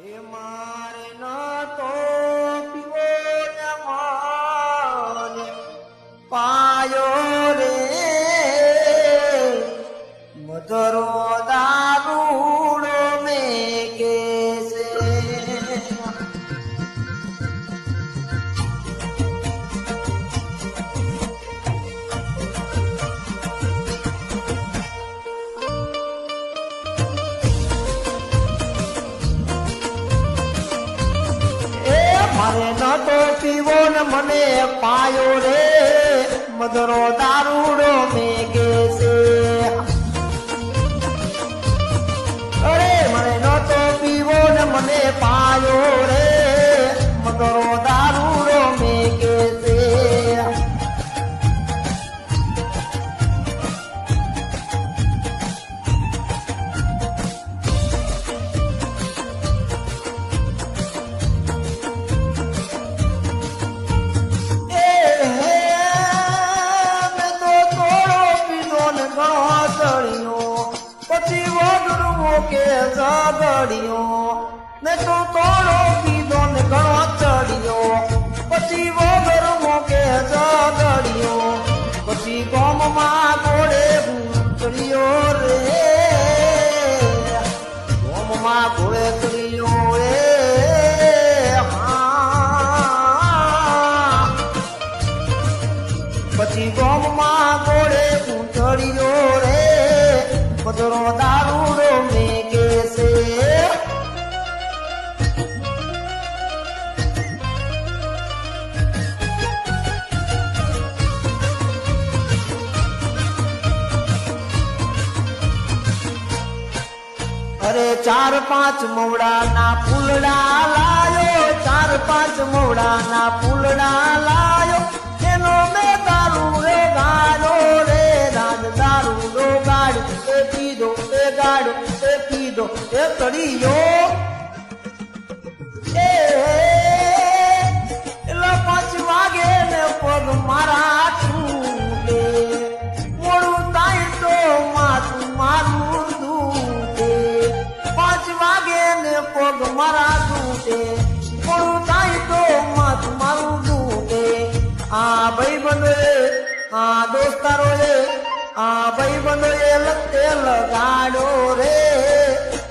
હે મારે ન તો પીવો ને માને પાયો રે મધરો દારૂડો મેં કેસે મારે ન તો પીવો ને મને પાયો રે મધરો દારૂડો મેં કેસે અરે મારે ન તો પીવો ને મને પાયો રે મધરો દારૂડો મેં કેસે પછી વગડવો કે ઝઘડિયો મેં તો તોડો કીધો ને ઘણો ચડ્યો પછી વગડવો કે ઝઘડિયો પછી ગોમમાં ઘોડે ચડ્યો રે ગોમમાં ઘોડે ચડ્યો રે પછી ગોમમાં ઘોડે ચડ્યો રે મધરો દારૂડો મેં કેસે અરે ચાર પાંચ મવડાના ફૂલડા લાયો ચાર પાંચ મવડાના ફૂલડા લાયો એનો મેં દારૂડો ગાડો રે રાજ દારૂડો ગાડ્યો એ પીધો એ ગાડ્યો એ પીધો એ તળિયો એટલે 5 વાગે ને પગ મારા તૂટે મોડું થાય તો માથું મારું દૂટે 5 વાગે ને પગ મારા તૂટે મોડું થાય તો માથું મારું દૂટે આ ભાઈબંધો આ દોસ્તારો આ ભાઈબંધો એ લતે લગાડો રે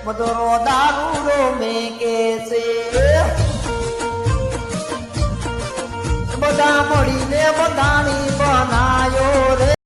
મધરો દારૂડો મેં કેસે બધા મળીને બધાની બનાયો રે